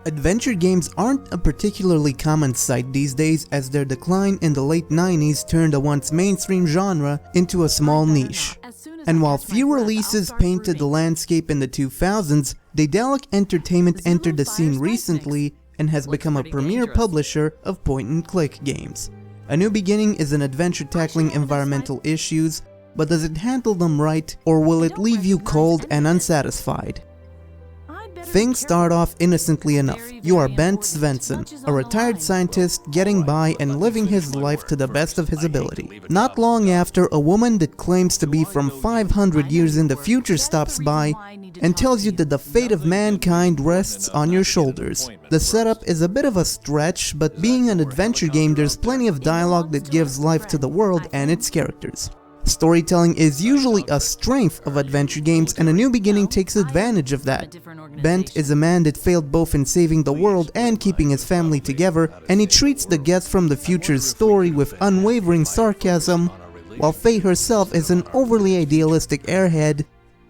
Adventure games aren't a particularly common sight these days, as their decline in the late 90s turned a once mainstream genre into a small niche. And while few releases painted the landscape in the 2000s, Daedalic Entertainment entered the scene recently and has become a premier publisher of point-and-click games. A New Beginning is an adventure tackling environmental issues, but does it handle them right, or will it leave you cold and unsatisfied? Things start off innocently enough. You are Bent Svensson, a retired scientist getting by and living his life to the best of his ability. Not long after, a woman that claims to be from 500 years in the future stops by and tells you that the fate of mankind rests on your shoulders. The setup is a bit of a stretch, but being an adventure game, there's plenty of dialogue that gives life to the world and its characters. Storytelling is usually a strength of adventure games, and A New Beginning takes advantage of that. Bent is a man that failed both in saving the world and keeping his family together, and he treats the guest from the future's story with unwavering sarcasm, while Faye herself is an overly idealistic airhead,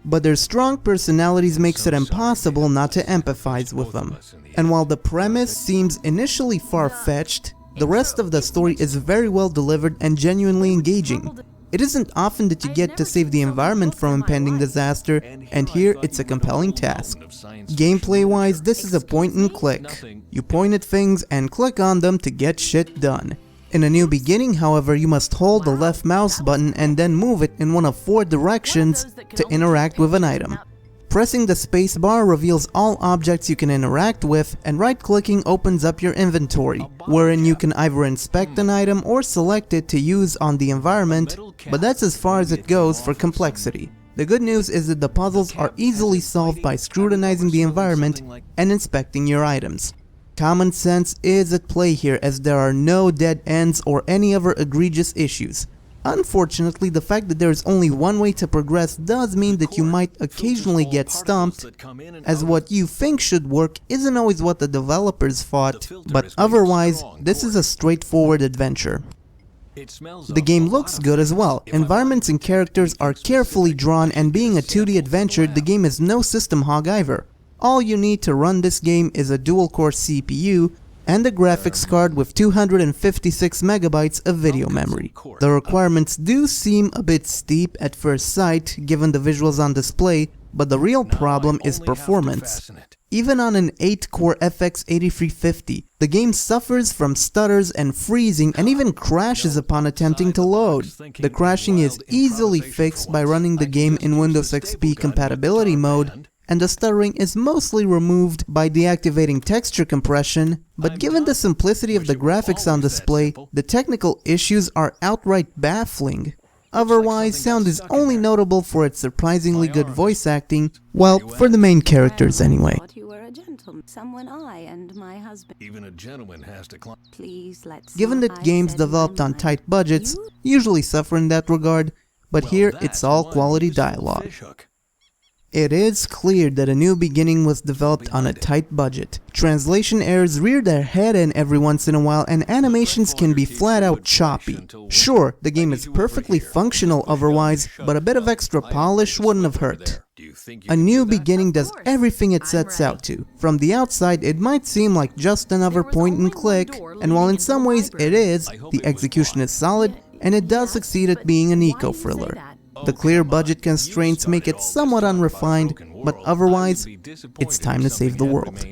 but their strong personalities makes it impossible not to empathize with them. And while the premise seems initially far-fetched, the rest of the story is very well delivered and genuinely engaging. It isn't often that you get to save the environment from impending disaster, and here it's a compelling task. Gameplay-wise, this is a point-and-click. You point at things and click on them to get shit done. In A New Beginning, however, you must hold the left mouse button and then move it in one of 4 directions to interact with an item. Pressing the spacebar reveals all objects you can interact with, and right-clicking opens up your inventory, wherein you can either inspect an item or select it to use on the environment, but that's as far as it goes for complexity. The good news is that the puzzles are easily solved by scrutinizing the environment and inspecting your items. Common sense is at play here, as there are no dead ends or any other egregious issues. Unfortunately, the fact that there is only one way to progress does mean that you might occasionally get stumped, as what you think should work isn't always what the developers thought, but otherwise, this is a straightforward adventure. The game looks good as well. Environments and characters are carefully drawn, and being a 2D adventure, the game is no system hog either. All you need to run this game is a dual-core CPU, and a graphics card with 256 megabytes of video memory. The requirements do seem a bit steep at first sight, given the visuals on display, but the real problem is performance. Even on an 8-core FX 8350, the game suffers from stutters and freezing, and even crashes upon attempting to load. The crashing is easily fixed by running the game in Windows XP compatibility mode, and the stuttering is mostly removed by deactivating texture compression, but given the simplicity of the graphics on display, the technical issues are outright baffling. Otherwise, sound is only notable for its surprisingly good voice acting, well, for the main characters anyway. Given that games developed on tight budgets usually suffer in that regard, but here it's all quality dialogue. It is clear that A New Beginning was developed on a tight budget. Translation errors rear their head in every once in a while, and animations can be flat out choppy. Sure, the game is perfectly functional otherwise, but a bit of extra polish wouldn't have hurt. A New Beginning does everything it sets out to. From the outside, it might seem like just another point and click, and while in some ways it is, the execution is solid, and it does succeed at being an eco-thriller. The clear budget constraints make it somewhat unrefined, but otherwise, it's time to save the world.